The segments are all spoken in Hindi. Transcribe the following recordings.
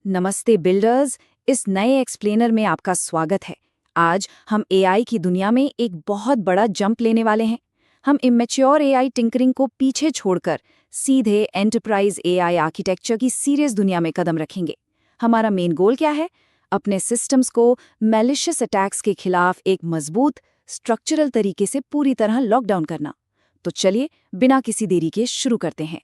नमस्ते बिल्डर्स। इस नए एक्सप्लेनर में आपका स्वागत है। आज हम एआई की दुनिया में एक बहुत बड़ा जंप लेने वाले हैं। हम इमेच्योर एआई टिंकरिंग को पीछे छोड़कर सीधे एंटरप्राइज एआई आर्किटेक्चर की सीरियस दुनिया में कदम रखेंगे। हमारा मेन गोल क्या है? अपने सिस्टम्स को मैलिशियस अटैक्स के खिलाफ एक मजबूत स्ट्रक्चरल तरीके से पूरी तरह लॉकडाउन करना। तो चलिए बिना किसी देरी के शुरू करते हैं।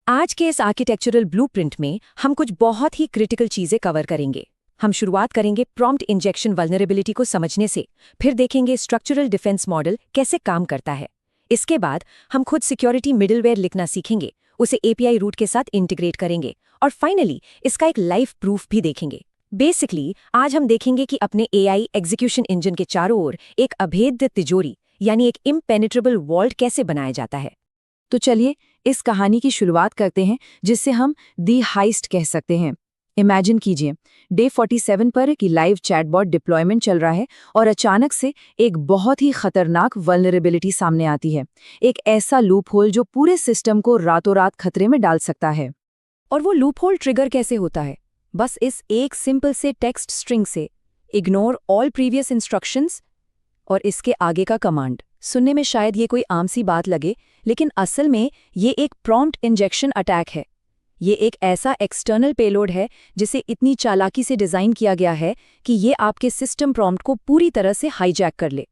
आज के इस आर्किटेक्चरल ब्लूप्रिंट में हम कुछ बहुत ही क्रिटिकल चीजें कवर करेंगे। हम शुरुआत करेंगे प्रॉम्प्ट इंजेक्शन वल्नरेबिलिटी को समझने से, फिर देखेंगे स्ट्रक्चरल डिफेंस मॉडल कैसे काम करता है। इसके बाद हम खुद सिक्योरिटी मिडलवेयर लिखना सीखेंगे, उसे एपीआई रूट के साथ इंटीग्रेट करेंगे और फाइनली इसका एक लाइव प्रूफ भी देखेंगे। बेसिकली आज हम देखेंगे कि अपने एआई एग्जीक्यूशन इंजन के चारों ओर एक अभेद्य तिजोरी यानी एक इम्पेनेट्रेबल वॉल्ट कैसे बनाया जाता है। तो चलिए इस कहानी की शुरुआत करते हैं, जिससे हम दी हाइस्ट कह सकते हैं। इमेजिन कीजिए, डे 47 पर कि लाइव चैटबॉट डिप्लॉयमेंट चल रहा है और अचानक से एक बहुत ही खतरनाक वल्नरेबिलिटी सामने आती है। एक ऐसा लूप होल जो पूरे सिस्टम को रातों रात खतरे में डाल सकता है। और वो लूप होल ट्रिगर कैसे होता है? बस इस एक सिंपल से टेक्स्ट स्ट्रिंग से, इग्नोर ऑल प्रीवियस इंस्ट्रक्शंस और इसके आगे का कमांड। सुनने में शायद ये कोई आम सी बात लगे, लेकिन असल में ये एक प्रॉम्प्ट इंजेक्शन अटैक है। ये एक ऐसा एक्सटर्नल पेलोड है जिसे इतनी चालाकी से डिज़ाइन किया गया है कि ये आपके सिस्टम प्रॉम्प्ट को पूरी तरह से हाईजैक कर ले।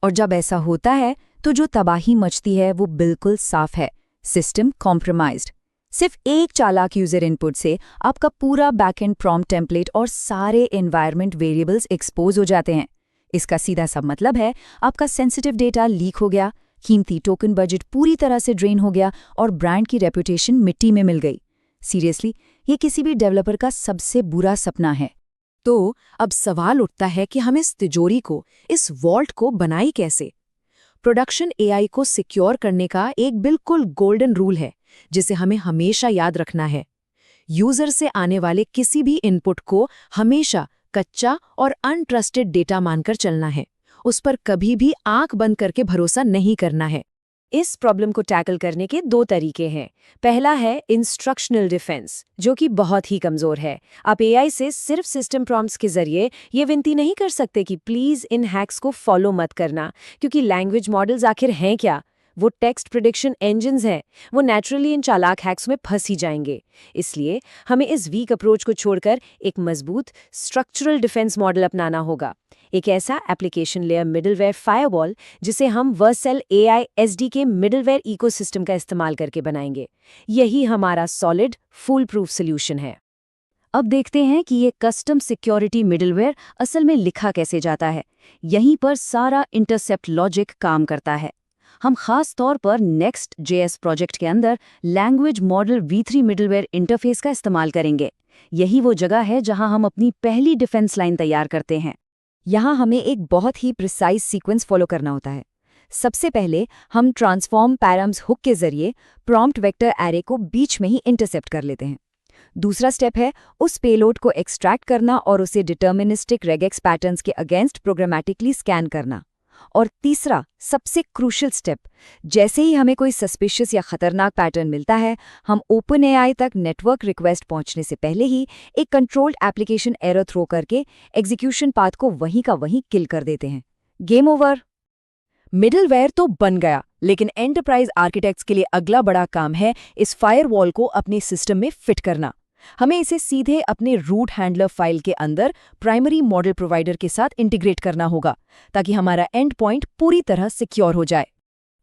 और जब ऐसा होता है तो जो तबाही मचती है वो बिल्कुल साफ है, सिस्टम कॉम्प्रोमाइज्ड। सिर्फ एक चालाक यूजर इनपुट से आपका पूरा बैकएंड प्रॉम्प्ट टेम्पलेट और सारे एनवायरनमेंट वेरिएबल्स एक्सपोज हो जाते हैं। इसका सीधा सा मतलब है आपका सेंसिटिव डेटा लीक हो गया, कीमती टोकन बजट पूरी तरह से ड्रेन हो गया और ब्रांड की रेपुटेशन मिट्टी में मिल गई। सीरियसली, ये किसी भी डेवलपर का सबसे बुरा सपना है। तो अब सवाल उठता है कि हम इस तिजोरी को, इस वॉल्ट को बनाई कैसे? प्रोडक्शन एआई को सिक्योर करने का एक बिल्कुल गोल्डन रूल है जिसे हमें हमेशा याद रखना है। यूजर से आने वाले किसी भी इनपुट को हमेशा कच्चा और अनट्रस्टेड डेटा मानकर चलना है। उस पर कभी भी आंख बंद करके भरोसा नहीं करना है। इस प्रॉब्लम को टैकल करने के दो तरीके हैं। पहला है इंस्ट्रक्शनल डिफेंस, जो कि बहुत ही कमज़ोर है। आप एआई से सिर्फ सिस्टम प्रॉम्प्ट्स के जरिए ये विनती नहीं कर सकते कि प्लीज़ इन हैक्स को फॉलो मत करना, क्योंकि लैंग्वेज मॉडल्स आखिर हैं क्या? वो टेक्स्ट प्रिडिक्शन इंजन्स हैं। वो नेचुरली इन चालाक हैक्स में फंस ही जाएंगे। इसलिए हमें इस वीक अप्रोच को छोड़कर एक मजबूत स्ट्रक्चरल डिफेंस मॉडल अपनाना होगा। एक ऐसा एप्लीकेशन लेयर मिडलवेयर फायरवॉल जिसे हम Vercel AI SDK middleware ecosystem का इस्तेमाल करके बनाएंगे। यही हमारा सॉलिड फुल प्रूफ सोल्यूशन है। अब देखते हैं कि ये कस्टम सिक्योरिटी मिडलवेयर असल में लिखा कैसे जाता है। यहीं पर सारा इंटरसेप्ट लॉजिक काम करता है। हम खास तौर पर Next.js प्रोजेक्ट के अंदर language model v3 middleware interface का इस्तेमाल करेंगे। यही वो जगह है जहां हम अपनी पहली डिफेंस लाइन तैयार करते हैं। यहाँ हमें एक बहुत ही प्रिसाइज सीक्वेंस फॉलो करना होता है। सबसे पहले हम ट्रांसफॉर्म पैराम्स हुक के जरिए प्रॉम्प्ट वेक्टर एरे को बीच में ही इंटरसेप्ट कर लेते हैं। दूसरा स्टेप है उस पेलोड को एक्सट्रैक्ट करना और उसे डिटर्मिनिस्टिक रेगेक्स पैटर्न्स के अगेंस्ट प्रोग्रामेटिकली स्कैन करना। और तीसरा सबसे क्रूशियल स्टेप, जैसे ही हमें कोई सस्पिशियस या खतरनाक पैटर्न मिलता है, हम ओपन एआई तक नेटवर्क रिक्वेस्ट पहुंचने से पहले ही एक कंट्रोल्ड एप्लीकेशन एरर थ्रो करके एग्जीक्यूशन पाथ को वहीं का वहीं किल कर देते हैं। Game over. मिडलवेयर तो बन गया, लेकिन एंटरप्राइज आर्किटेक्ट्स के लिए अगला बड़ा काम है इस फायरवॉल को अपने सिस्टम में फिट करना। हमें इसे सीधे अपने रूट हैंडलर फाइल के अंदर प्राइमरी मॉडल प्रोवाइडर के साथ इंटीग्रेट करना होगा, ताकि हमारा एंड पॉइंट पूरी तरह सिक्योर हो जाए।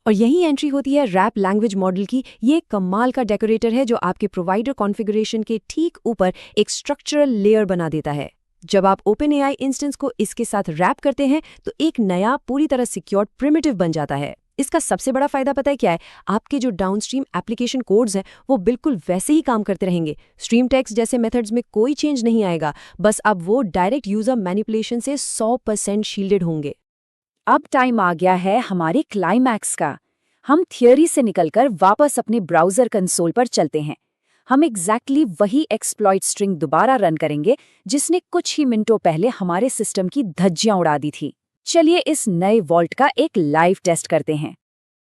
और यही एंट्री होती है रैप लैंग्वेज मॉडल की। ये कमाल का डेकोरेटर है जो आपके प्रोवाइडर कॉन्फ़िगरेशन के ठीक ऊपर एक स्ट्रक्चरल लेयर बना देता है। जब आप OpenAI इंस्टेंस को इसके साथ रैप करते हैं तो एक नया पूरी तरह सिक्योर्ड प्रिमिटिव बन जाता है। इसका सबसे बड़ा फायदा पता है क्या है? आपके जो डाउनस्ट्रीम एप्लीकेशन कोड्स हैं वो बिल्कुल वैसे ही काम करते रहेंगे। स्ट्रीम टेक्स्ट जैसे मेथड्स में कोई चेंज नहीं आएगा, बस अब वो डायरेक्ट यूजर मैनिपुलेशन से 100% शील्डेड होंगे। अब टाइम आ गया है हमारे क्लाइमैक्स का। हम थियोरी से निकलकर वापस अपने ब्राउजर कंसोल पर चलते हैं। हम एग्जैक्टली वही एक्सप्लॉइट स्ट्रिंग दोबारा रन करेंगे जिसने कुछ ही मिनटों पहले हमारे सिस्टम की धज्जियां उड़ा दी थी। चलिए इस नए वॉल्ट का एक लाइव टेस्ट करते हैं।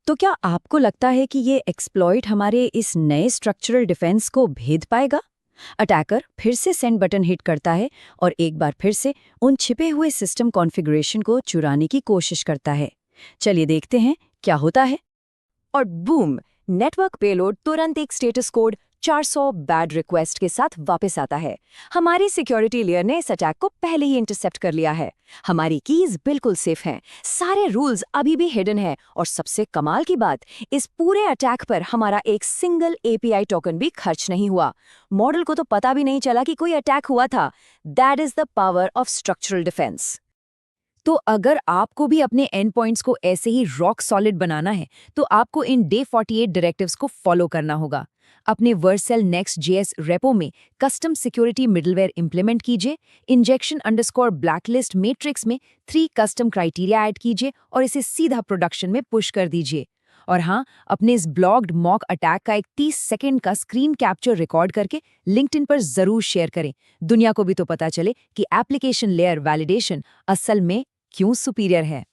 तो क्या आपको लगता है कि ये एक्सप्लॉइट हमारे इस नए स्ट्रक्चरल डिफेंस को भेद पाएगा? अटैकर फिर से सेंड बटन हिट करता है और एक बार फिर से उन छिपे हुए सिस्टम कॉन्फ़िगरेशन को चुराने की कोशिश करता है। चलिए देखते हैं क्या होता है। और बूम, नेटवर्क पेलोड तुरंत एक स्टेटस कोड 400 बैड रिक्वेस्ट के साथ वापस आता है। हमारी सिक्योरिटी लेयर ने इस अटैक को पहले ही इंटरसेप्ट कर लिया है। हमारी कीज बिल्कुल सेफ हैं, सारे रूल्स अभी भी हिडन हैं और सबसे कमाल की बात, इस पूरे अटैक पर हमारा एक सिंगल एपीआई टोकन भी खर्च नहीं हुआ। मॉडल को तो पता भी नहीं चला कि कोई अटैक हुआ था। That is the power of structural defence. तो अगर आपको भी अपने एंड पॉइंट्स को ऐसे ही रॉक सॉलिड बनाना है तो आपको इन डे 48 डायरेक्टिव्स को फॉलो करना होगा। अपने वर्सेल नेक्स्ट जेएस रेपो में कस्टम सिक्योरिटी मिडलवेयर इंप्लीमेंट कीजिए, इंजेक्शन अंडरस्कोर ब्लैकलिस्ट मैट्रिक्स में 3 कस्टम क्राइटेरिया ऐड कीजिए और इसे सीधा प्रोडक्शन में पुश कर दीजिए। और हाँ, अपने इस ब्लॉग्ड मॉक अटैक का एक 30 सेकंड का स्क्रीन कैप्चर रिकॉर्ड करके लिंक्डइन पर जरूर शेयर करें। दुनिया को भी तो पता चले कि एप्लीकेशन लेयर वैलिडेशन असल में क्यों सुपीरियर है।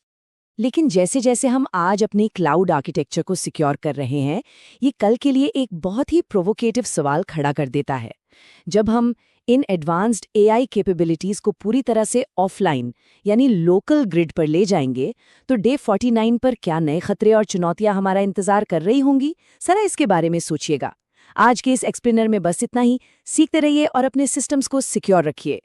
लेकिन जैसे जैसे हम आज अपने क्लाउड आर्किटेक्चर को सिक्योर कर रहे हैं, ये कल के लिए एक बहुत ही प्रोवोकेटिव सवाल खड़ा कर देता है। जब हम इन एडवांस्ड एआई कैपेबिलिटीज को पूरी तरह से ऑफलाइन यानी लोकल ग्रिड पर ले जाएंगे, तो डे 49 पर क्या नए खतरे और चुनौतियां हमारा इंतजार कर रही होंगी? जरा इसके बारे में सोचिएगा। आज के इस एक्सप्लेनर में बस इतना ही। सीखते रहिए और अपने सिस्टम्स को सिक्योर रखिए।